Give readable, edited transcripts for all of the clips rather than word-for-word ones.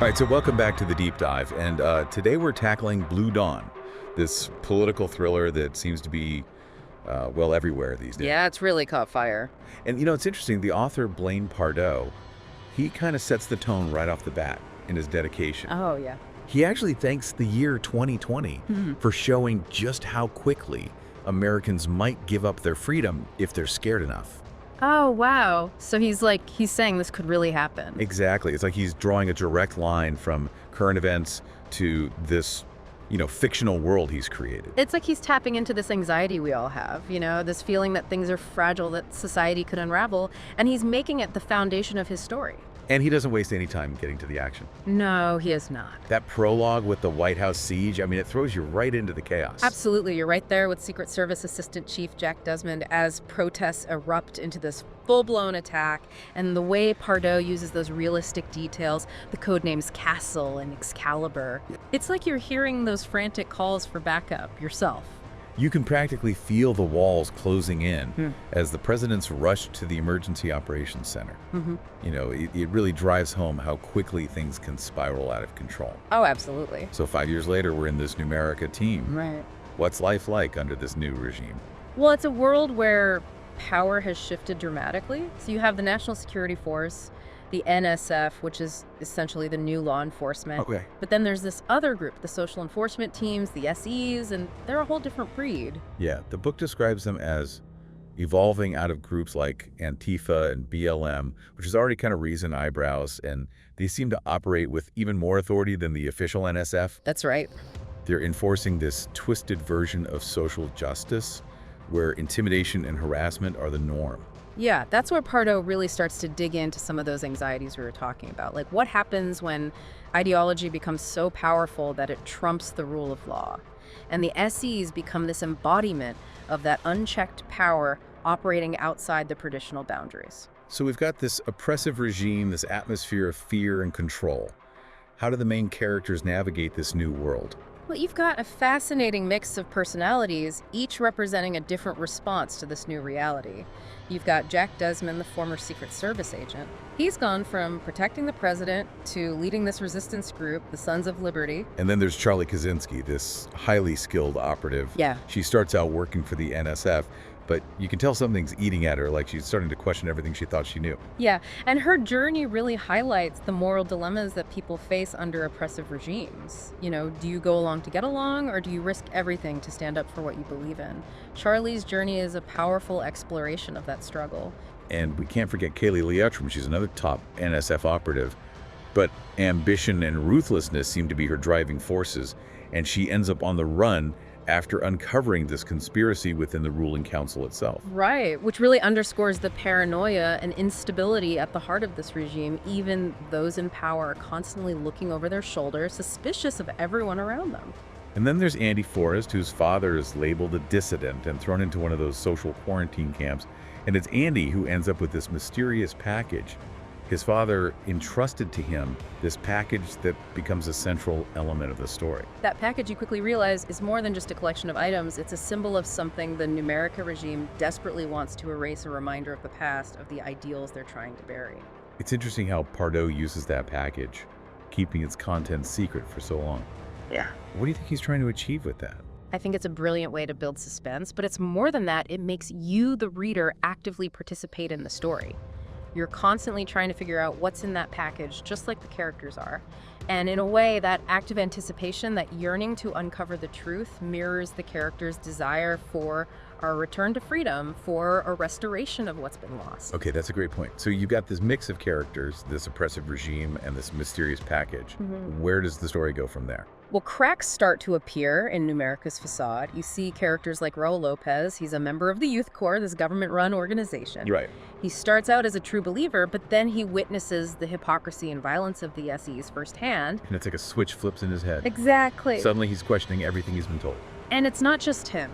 All right, so welcome back to the Deep Dive, and today we're tackling Blue Dawn, this political thriller that seems to be, well, everywhere these days. Yeah, it's really caught fire. And it's interesting, the author Blaine Pardoe, he kind of sets the tone right off the bat in his dedication. Oh, yeah. He actually thanks the year 2020 for showing just how quickly Americans might give up their freedom if they're scared enough. Oh, wow. So he's saying this could really happen. Exactly. It's like he's drawing a direct line from current events to this, fictional world he's created. It's like he's tapping into this anxiety we all have, this feeling that things are fragile, that society could unravel, and he's making it the foundation of his story. And he doesn't waste any time getting to the action. No, he is not. That prologue with the White House siege, it throws you right into the chaos. Absolutely. You're right there with Secret Service Assistant Chief Jack Desmond as protests erupt into this full-blown attack. And the way Pardoe uses those realistic details, the code names Castle and Excalibur, it's like you're hearing those frantic calls for backup yourself. You can practically feel the walls closing in as the presidents rush to the Emergency Operations Center. It really drives home how quickly things can spiral out of control. Oh, absolutely. So 5 years later, we're in this New America team. Right. What's life like under this new regime? Well, it's a world where power has shifted dramatically. So you have the National Security Force, the NSF, which is essentially the new law enforcement. Okay. But then there's this other group, the social enforcement teams, the SEs, and they're a whole different breed. Yeah, the book describes them as evolving out of groups like Antifa and BLM, which is already kind of raising eyebrows, and they seem to operate with even more authority than the official NSF. That's right. They're enforcing this twisted version of social justice where intimidation and harassment are the norm. Yeah, that's where Pardoe really starts to dig into some of those anxieties we were talking about. Like, what happens when ideology becomes so powerful that it trumps the rule of law? And the SEs become this embodiment of that unchecked power operating outside the traditional boundaries. So we've got this oppressive regime, this atmosphere of fear and control. How do the main characters navigate this new world? Well, you've got a fascinating mix of personalities, each representing a different response to this new reality. You've got Jack Desmond, the former Secret Service agent. He's gone from protecting the president to leading this resistance group, the Sons of Liberty. And then there's Charlie Kaczynski, this highly skilled operative. Yeah. She starts out working for the NSF, but you can tell something's eating at her, like she's starting to question everything she thought she knew. Yeah, and her journey really highlights the moral dilemmas that people face under oppressive regimes. Do you go along to get along, or do you risk everything to stand up for what you believe in? Charlie's journey is a powerful exploration of that struggle. And we can't forget Kaylee Leutram. She's another top NSF operative, but ambition and ruthlessness seem to be her driving forces, and she ends up on the run after uncovering this conspiracy within the ruling council itself. Right, which really underscores the paranoia and instability at the heart of this regime. Even those in power are constantly looking over their shoulder, suspicious of everyone around them. And then there's Andy Forrest, whose father is labeled a dissident and thrown into one of those social quarantine camps. And it's Andy who ends up with this mysterious package. His father entrusted to him this package that becomes a central element of the story. That package, you quickly realize, is more than just a collection of items. It's a symbol of something the New America regime desperately wants to erase, a reminder of the past, of the ideals they're trying to bury. It's interesting how Pardoe uses that package, keeping its contents secret for so long. Yeah. What do you think he's trying to achieve with that? I think it's a brilliant way to build suspense, but it's more than that. It makes you, the reader, actively participate in the story. You're constantly trying to figure out what's in that package, just like the characters are. And in a way, that active anticipation, that yearning to uncover the truth, mirrors the characters' desire for a return to freedom, for a restoration of what's been lost. Okay, that's a great point. So you've got this mix of characters, this oppressive regime, and this mysterious package. Where does the story go from there? Well, cracks start to appear in New America's facade. You see characters like Raul Lopez. He's a member of the Youth Corps, this government-run organization. Right. He starts out as a true believer, but then he witnesses the hypocrisy and violence of the SEs firsthand. And it's like a switch flips in his head. Exactly. Suddenly he's questioning everything he's been told. And it's not just him.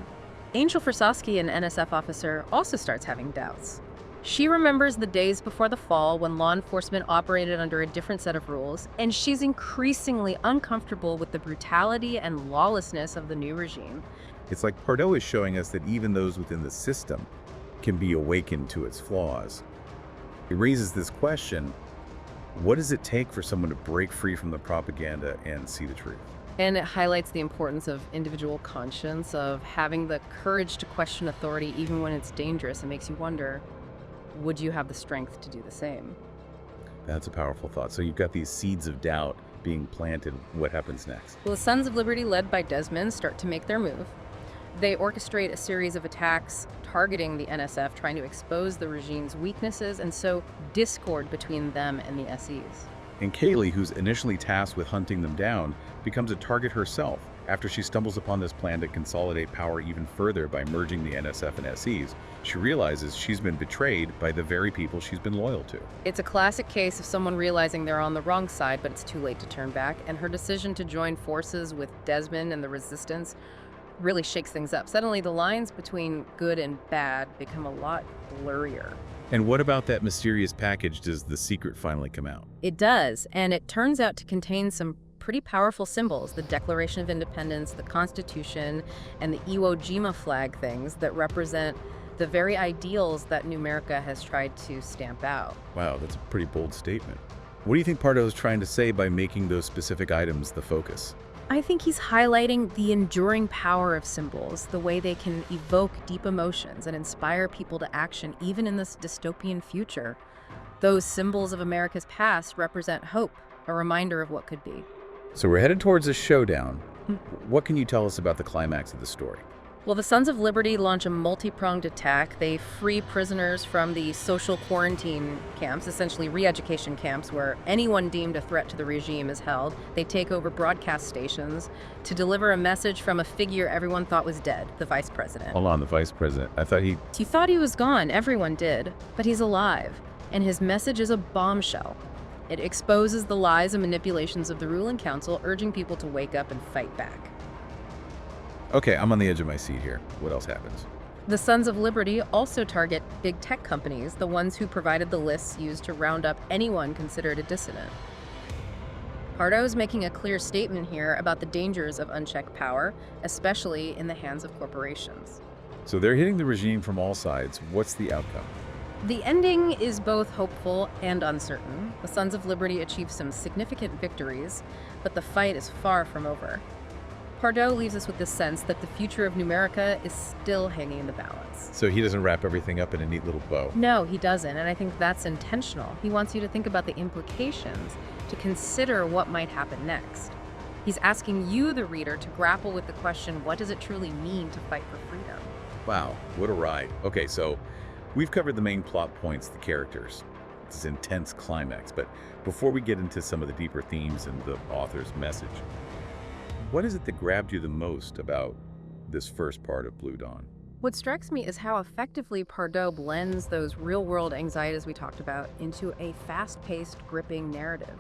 Angel Forsosky, an NSF officer, also starts having doubts. She remembers the days before the fall when law enforcement operated under a different set of rules, and she's increasingly uncomfortable with the brutality and lawlessness of the new regime. It's like Pardoe is showing us that even those within the system can be awakened to its flaws. It raises this question, What does it take for someone to break free from the propaganda and see the truth? And it highlights the importance of individual conscience, of having the courage to question authority even when it's dangerous. It makes you wonder, would you have the strength to do the same? That's a powerful thought. So you've got these seeds of doubt being planted. What happens next? Well, the Sons of Liberty, led by Desmond, start to make their move. They orchestrate a series of attacks targeting the NSF, trying to expose the regime's weaknesses and sow discord between them and the SEs. And Kaylee, who's initially tasked with hunting them down, becomes a target herself after she stumbles upon this plan to consolidate power even further by merging the NSF and SEs. She realizes she's been betrayed by the very people she's been loyal to. It's a classic case of someone realizing they're on the wrong side, but it's too late to turn back, and her decision to join forces with Desmond and the resistance really shakes things up. Suddenly, the lines between good and bad become a lot blurrier. And what about that mysterious package? Does the secret finally come out? It does, and it turns out to contain some pretty powerful symbols: the Declaration of Independence, the Constitution, and the Iwo Jima flag things that represent the very ideals that New America has tried to stamp out. Wow, that's a pretty bold statement. What do you think Pardoe is trying to say by making those specific items the focus? I think he's highlighting the enduring power of symbols, the way they can evoke deep emotions and inspire people to action even in this dystopian future. Those symbols of America's past represent hope, a reminder of what could be. So we're headed towards a showdown. What can you tell us about the climax of the story? Well, the Sons of Liberty launch a multi-pronged attack. They free prisoners from the social quarantine camps, essentially re-education camps, where anyone deemed a threat to the regime is held. They take over broadcast stations to deliver a message from a figure everyone thought was dead, the vice president. Hold on, the vice president. I thought he... You thought he was gone, everyone did, but he's alive, and his message is a bombshell. It exposes the lies and manipulations of the ruling council, urging people to wake up and fight back. Okay, I'm on the edge of my seat here. What else happens? The Sons of Liberty also target big tech companies, the ones who provided the lists used to round up anyone considered a dissident. Pardoe is making a clear statement here about the dangers of unchecked power, especially in the hands of corporations. So they're hitting the regime from all sides. What's the outcome? The ending is both hopeful and uncertain. The Sons of Liberty achieve some significant victories, but the fight is far from over. Pardoe leaves us with the sense that the future of New America is still hanging in the balance. So he doesn't wrap everything up in a neat little bow. No, he doesn't, and I think that's intentional. He wants you to think about the implications, to consider what might happen next. He's asking you, the reader, to grapple with the question, what does it truly mean to fight for freedom? Wow, what a ride. Okay, so we've covered the main plot points, the characters, this intense climax, but before we get into some of the deeper themes and the author's message, what is it that grabbed you the most about this first part of Blue Dawn? What strikes me is how effectively Pardoe blends those real-world anxieties we talked about into a fast-paced, gripping narrative.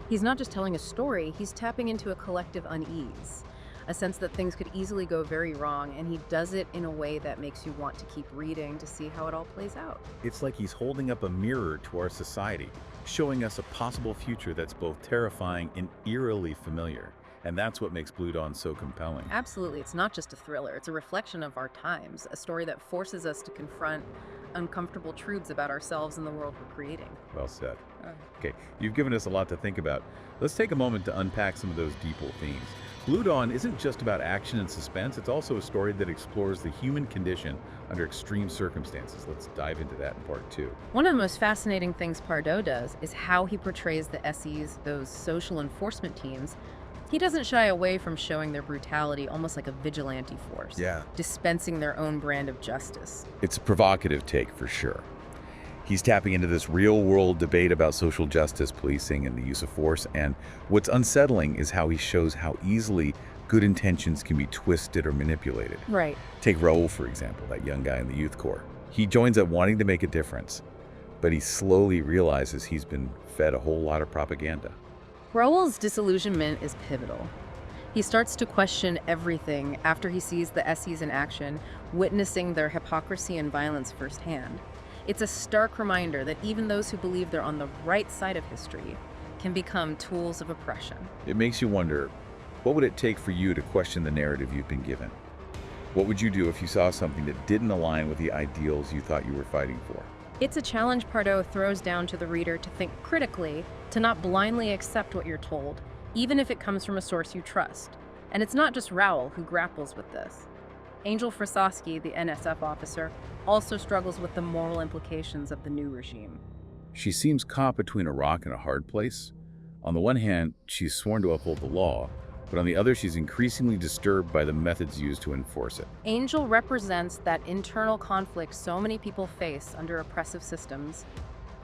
He's not just telling a story, he's tapping into a collective unease, a sense that things could easily go very wrong, and he does it in a way that makes you want to keep reading to see how it all plays out. It's like he's holding up a mirror to our society, showing us a possible future that's both terrifying and eerily familiar. And that's what makes Blue Dawn so compelling. Absolutely. It's not just a thriller. It's a reflection of our times, a story that forces us to confront uncomfortable truths about ourselves and the world we're creating. Well said. Okay, you've given us a lot to think about. Let's take a moment to unpack some of those deeper themes. Blue Dawn isn't just about action and suspense, it's also a story that explores the human condition under extreme circumstances. Let's dive into that in part 2. One of the most fascinating things Pardoe does is how he portrays the SEs, those social enforcement teams. He doesn't shy away from showing their brutality, almost like a vigilante force, dispensing their own brand of justice. It's a provocative take for sure. He's tapping into this real-world debate about social justice, policing, and the use of force, and what's unsettling is how he shows how easily good intentions can be twisted or manipulated. Right. Take Raul, for example, that young guy in the youth corps. He joins up wanting to make a difference, but he slowly realizes he's been fed a whole lot of propaganda. Raul's disillusionment is pivotal. He starts to question everything after he sees the SEs in action, witnessing their hypocrisy and violence firsthand. It's a stark reminder that even those who believe they're on the right side of history can become tools of oppression. It makes you wonder, what would it take for you to question the narrative you've been given? What would you do if you saw something that didn't align with the ideals you thought you were fighting for? It's a challenge Pardoe throws down to the reader to think critically, to not blindly accept what you're told, even if it comes from a source you trust. And it's not just Rowell who grapples with this. Angel Frasowski, the NSF officer, also struggles with the moral implications of the new regime. She seems caught between a rock and a hard place. On the one hand, she's sworn to uphold the law, but on the other, she's increasingly disturbed by the methods used to enforce it. Angel represents that internal conflict so many people face under oppressive systems.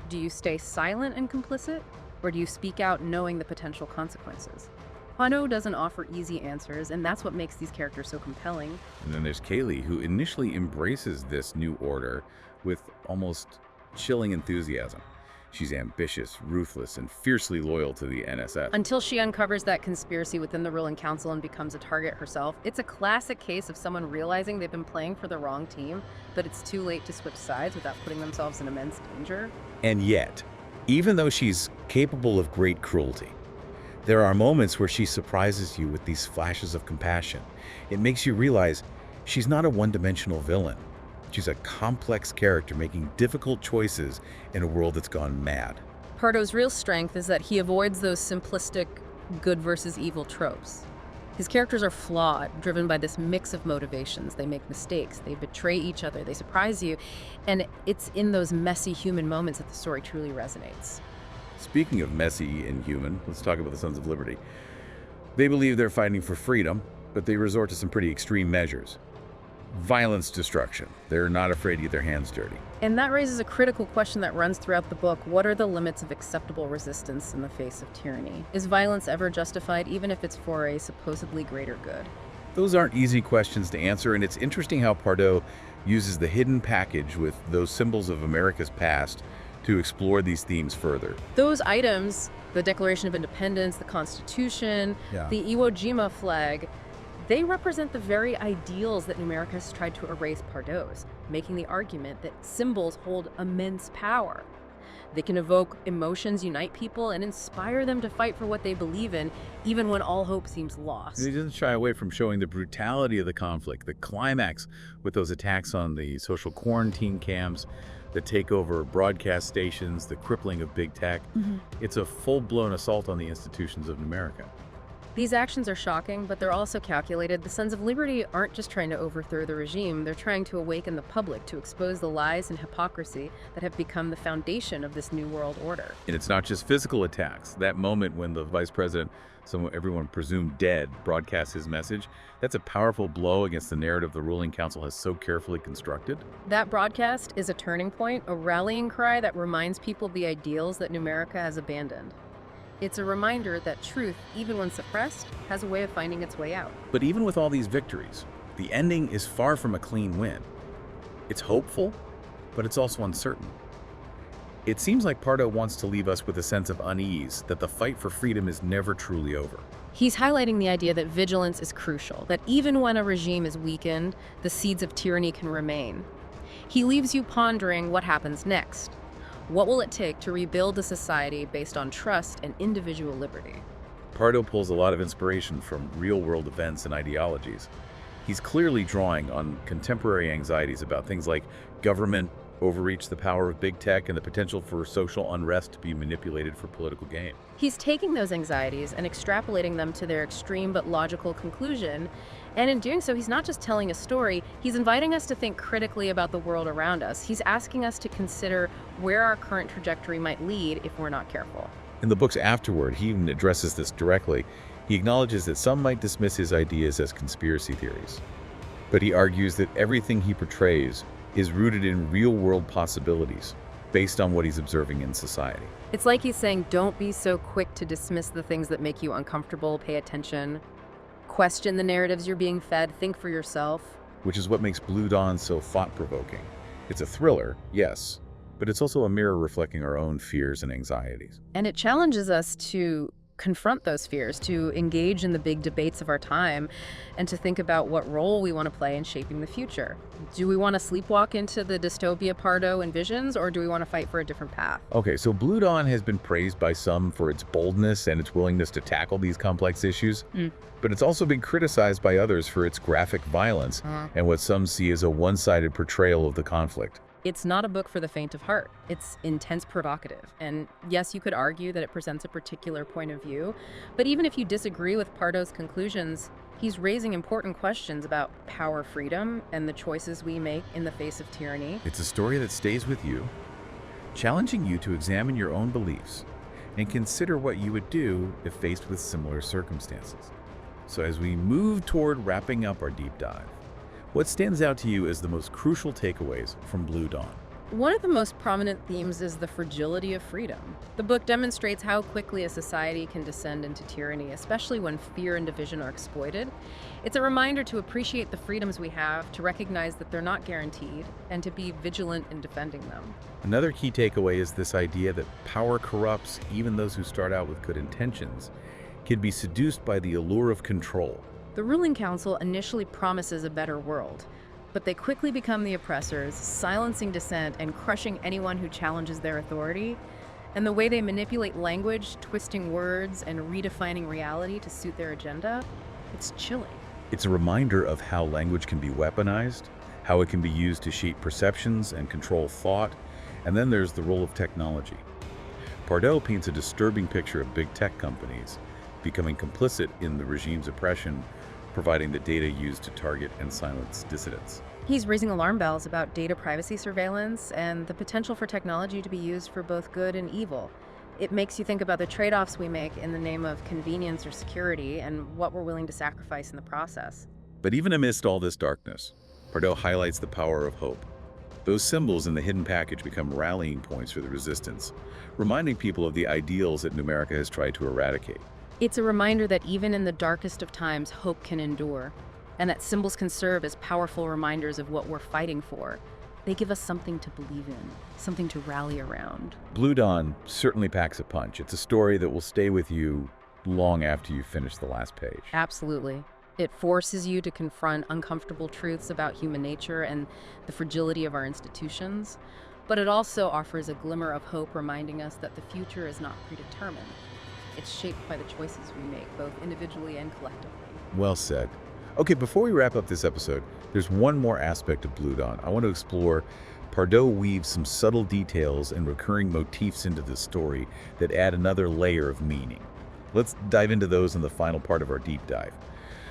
Do you stay silent and complicit, or do you speak out knowing the potential consequences? Pardoe doesn't offer easy answers, and that's what makes these characters so compelling. And then there's Kaylee, who initially embraces this new order with almost chilling enthusiasm. She's ambitious, ruthless, and fiercely loyal to the NSF. Until she uncovers that conspiracy within the ruling council and becomes a target herself. It's a classic case of someone realizing they've been playing for the wrong team, but it's too late to switch sides without putting themselves in immense danger. And yet, even though she's capable of great cruelty, there are moments where she surprises you with these flashes of compassion. It makes you realize she's not a one-dimensional villain. She's a complex character making difficult choices in a world that's gone mad. Pardoe's real strength is that he avoids those simplistic good versus evil tropes. His characters are flawed, driven by this mix of motivations. They make mistakes, they betray each other, they surprise you, and it's in those messy human moments that the story truly resonates. Speaking of messy and human, let's talk about the Sons of Liberty. They believe they're fighting for freedom, but they resort to some pretty extreme measures. Violence, destruction. They're not afraid to get their hands dirty. And that raises a critical question that runs throughout the book. What are the limits of acceptable resistance in the face of tyranny? Is violence ever justified, even if it's for a supposedly greater good? Those aren't easy questions to answer, and it's interesting how Pardoe uses the hidden package with those symbols of America's past to explore these themes further. Those items, the Declaration of Independence, the Constitution, the Iwo Jima flag, they represent the very ideals that America has tried to erase Pardoe's, making the argument that symbols hold immense power. They can evoke emotions, unite people, and inspire them to fight for what they believe in, even when all hope seems lost. He doesn't shy away from showing the brutality of the conflict, the climax with those attacks on the social quarantine camps, the takeover of broadcast stations, the crippling of big tech. It's a full-blown assault on the institutions of America. These actions are shocking, but they're also calculated. The Sons of Liberty aren't just trying to overthrow the regime, they're trying to awaken the public, to expose the lies and hypocrisy that have become the foundation of this new world order. And it's not just physical attacks. That moment when the vice president, everyone presumed dead, broadcasts his message, that's a powerful blow against the narrative the ruling council has so carefully constructed. That broadcast is a turning point, a rallying cry that reminds people of the ideals that America has abandoned. It's a reminder that truth, even when suppressed, has a way of finding its way out. But even with all these victories, the ending is far from a clean win. It's hopeful, but it's also uncertain. It seems like Pardoe wants to leave us with a sense of unease, that the fight for freedom is never truly over. He's highlighting the idea that vigilance is crucial, that even when a regime is weakened, the seeds of tyranny can remain. He leaves you pondering what happens next. What will it take to rebuild a society based on trust and individual liberty? Pardoe pulls a lot of inspiration from real-world events and ideologies. He's clearly drawing on contemporary anxieties about things like government overreach, the power of big tech, and the potential for social unrest to be manipulated for political gain. He's taking those anxieties and extrapolating them to their extreme but logical conclusion. And in doing so, he's not just telling a story, he's inviting us to think critically about the world around us. He's asking us to consider where our current trajectory might lead if we're not careful. In the books afterward, he even addresses this directly. He acknowledges that some might dismiss his ideas as conspiracy theories. But he argues that everything he portrays is rooted in real-world possibilities based on what he's observing in society. It's like he's saying, don't be so quick to dismiss the things that make you uncomfortable. Pay attention. Question the narratives you're being fed. Think for yourself. Which is what makes Blue Dawn so thought-provoking. It's a thriller, yes, but it's also a mirror reflecting our own fears and anxieties. And it challenges us to confront those fears, to engage in the big debates of our time, and to think about what role we want to play in shaping the future. Do we want to sleepwalk into the dystopia Pardoe envisions, or do we want to fight for a different path? Okay, so Blue Dawn has been praised by some for its boldness and its willingness to tackle these complex issues, but it's also been criticized by others for its graphic violence and what some see as a one-sided portrayal of the conflict. It's not a book for the faint of heart. It's intense provocative. And yes, you could argue that it presents a particular point of view, but even if you disagree with Pardoe's conclusions, he's raising important questions about power, freedom, and the choices we make in the face of tyranny. It's a story that stays with you, challenging you to examine your own beliefs and consider what you would do if faced with similar circumstances. So as we move toward wrapping up our deep dive, what stands out to you as the most crucial takeaways from Blue Dawn? One of the most prominent themes is the fragility of freedom. The book demonstrates how quickly a society can descend into tyranny, especially when fear and division are exploited. It's a reminder to appreciate the freedoms we have, to recognize that they're not guaranteed, and to be vigilant in defending them. Another key takeaway is this idea that power corrupts even those who start out with good intentions, can be seduced by the allure of control. The ruling council initially promises a better world, but they quickly become the oppressors, silencing dissent and crushing anyone who challenges their authority. And the way they manipulate language, twisting words, and redefining reality to suit their agenda, it's chilling. It's a reminder of how language can be weaponized, how it can be used to shape perceptions and control thought, and then there's the role of technology. Pardoe paints a disturbing picture of big tech companies becoming complicit in the regime's oppression, providing the data used to target and silence dissidents. He's raising alarm bells about data privacy surveillance and the potential for technology to be used for both good and evil. It makes you think about the trade-offs we make in the name of convenience or security and what we're willing to sacrifice in the process. But even amidst all this darkness, Pardoe highlights the power of hope. Those symbols in the hidden package become rallying points for the resistance, reminding people of the ideals that Numerica has tried to eradicate. It's a reminder that even in the darkest of times, hope can endure, and that symbols can serve as powerful reminders of what we're fighting for. They give us something to believe in, something to rally around. Blue Dawn certainly packs a punch. It's a story that will stay with you long after you finish the last page. Absolutely. It forces you to confront uncomfortable truths about human nature and the fragility of our institutions, but it also offers a glimmer of hope, reminding us that the future is not predetermined. It's shaped by the choices we make, both individually and collectively. Well said. Okay, before we wrap up this episode, there's one more aspect of Blue Dawn. I want to explore. Pardoe weaves some subtle details and recurring motifs into the story that add another layer of meaning. Let's dive into those in the final part of our deep dive.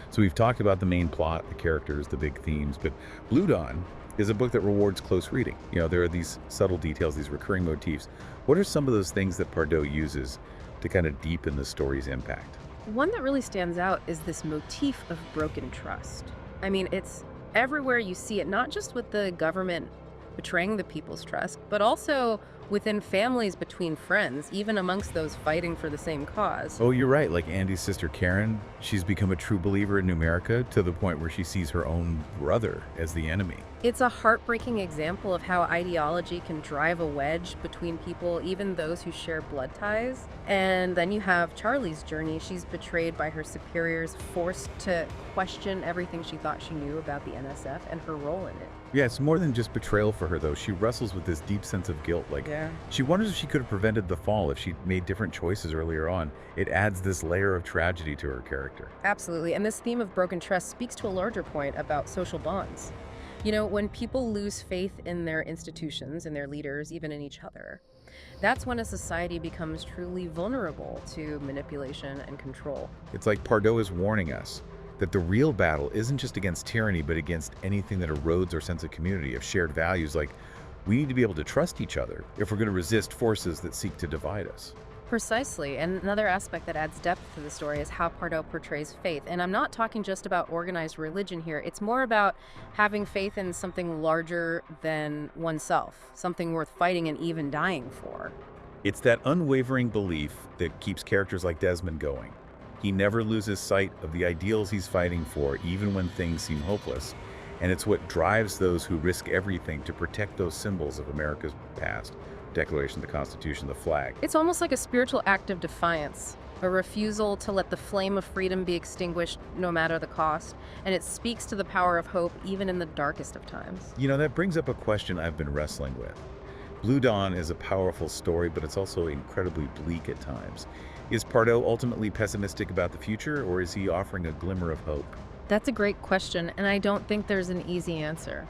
So we've talked about the main plot, the characters, the big themes, but Blue Dawn is a book that rewards close reading. You know, there are these subtle details, these recurring motifs. What are some of those things that Pardoe uses to kind of deepen the story's impact? One that really stands out is this motif of broken trust. I mean, it's everywhere you see it, not just with the government betraying the people's trust, but also within families, between friends, even amongst those fighting for the same cause. Oh, you're right. Like Andy's sister Karen, she's become a true believer in Numerica to the point where she sees her own brother as the enemy. It's a heartbreaking example of how ideology can drive a wedge between people, even those who share blood ties. And then you have Charlie's journey. She's betrayed by her superiors, forced to question everything she thought she knew about the NSF and her role in it. Yeah, it's more than just betrayal for her, though. She wrestles with this deep sense of guilt. She wonders if she could have prevented the fall if she'd made different choices earlier on. It adds this layer of tragedy to her character. Absolutely. And this theme of broken trust speaks to a larger point about social bonds. You know, when people lose faith in their institutions, in their leaders, even in each other, that's when a society becomes truly vulnerable to manipulation and control. It's like Pardoe is warning us that the real battle isn't just against tyranny, but against anything that erodes our sense of community, of shared values. Like, we need to be able to trust each other if we're going to resist forces that seek to divide us. Precisely. And another aspect that adds depth to the story is how Pardoe portrays faith. And I'm not talking just about organized religion here. It's more about having faith in something larger than oneself, something worth fighting and even dying for. It's that unwavering belief that keeps characters like Desmond going. He never loses sight of the ideals he's fighting for, even when things seem hopeless. And it's what drives those who risk everything to protect those symbols of America's past: Declaration, the Constitution, the flag. It's almost like a spiritual act of defiance, a refusal to let the flame of freedom be extinguished no matter the cost. And it speaks to the power of hope even in the darkest of times. You know, that brings up a question I've been wrestling with. Blue Dawn is a powerful story, but it's also incredibly bleak at times. Is Pardoe ultimately pessimistic about the future, or is he offering a glimmer of hope? That's a great question, and I don't think there's an easy answer.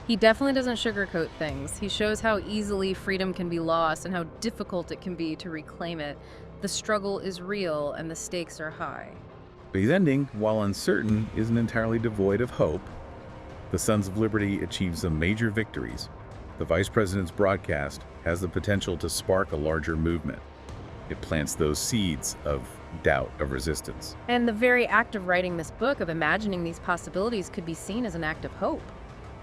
He definitely doesn't sugarcoat things. He shows how easily freedom can be lost and how difficult it can be to reclaim it. The struggle is real and the stakes are high. But his ending, while uncertain, isn't entirely devoid of hope. The Sons of Liberty achieve some major victories. The Vice President's broadcast has the potential to spark a larger movement. It plants those seeds of doubt, of resistance. And the very act of writing this book, of imagining these possibilities, could be seen as an act of hope.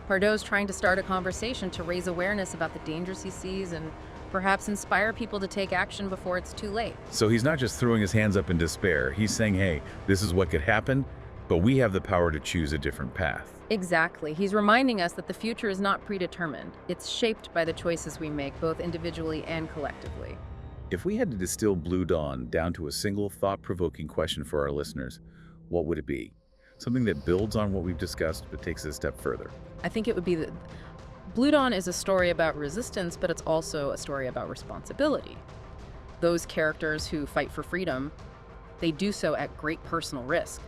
Pardoe's trying to start a conversation to raise awareness about the dangers he sees and perhaps inspire people to take action before it's too late. So he's not just throwing his hands up in despair. He's saying, hey, this is what could happen, but we have the power to choose a different path. Exactly. He's reminding us that the future is not predetermined. It's shaped by the choices we make, both individually and collectively. If we had to distill Blue Dawn down to a single thought-provoking question for our listeners, what would it be? Something that builds on what we've discussed but takes it a step further. I think it would be that Blue Dawn is a story about resistance, but it's also a story about responsibility. Those characters who fight for freedom, they do so at great personal risk.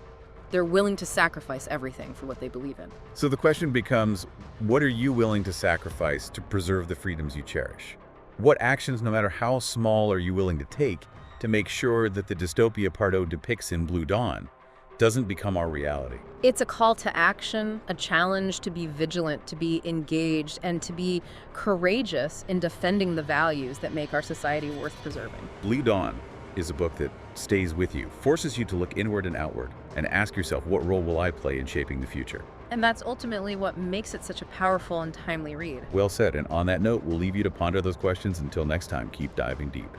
They're willing to sacrifice everything for what they believe in. So the question becomes, what are you willing to sacrifice to preserve the freedoms you cherish? What actions, no matter how small, are you willing to take to make sure that the dystopia Pardoe depicts in Blue Dawn doesn't become our reality? It's a call to action, a challenge to be vigilant, to be engaged, and to be courageous in defending the values that make our society worth preserving. Blue Dawn is a book that stays with you, forces you to look inward and outward, and ask yourself, what role will I play in shaping the future? And that's ultimately what makes it such a powerful and timely read. Well said, and on that note, we'll leave you to ponder those questions. Until next time, keep diving deep.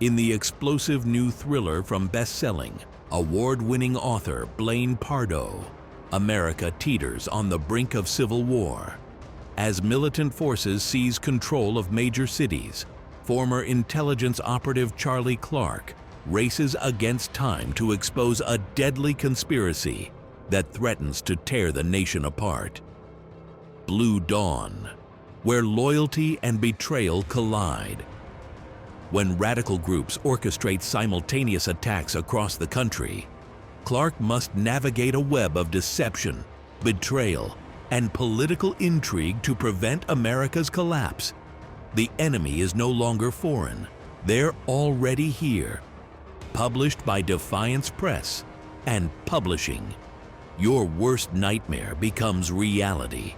In the explosive new thriller from best-selling, award-winning author Blaine Pardoe, America teeters on the brink of civil war. As militant forces seize control of major cities, former intelligence operative Charlie Clark races against time to expose a deadly conspiracy that threatens to tear the nation apart. Blue Dawn, where loyalty and betrayal collide. When radical groups orchestrate simultaneous attacks across the country, Clark must navigate a web of deception, betrayal, and political intrigue to prevent America's collapse. The enemy is no longer foreign. They're already here. Published by Defiance Press and Publishing. Your worst nightmare becomes reality.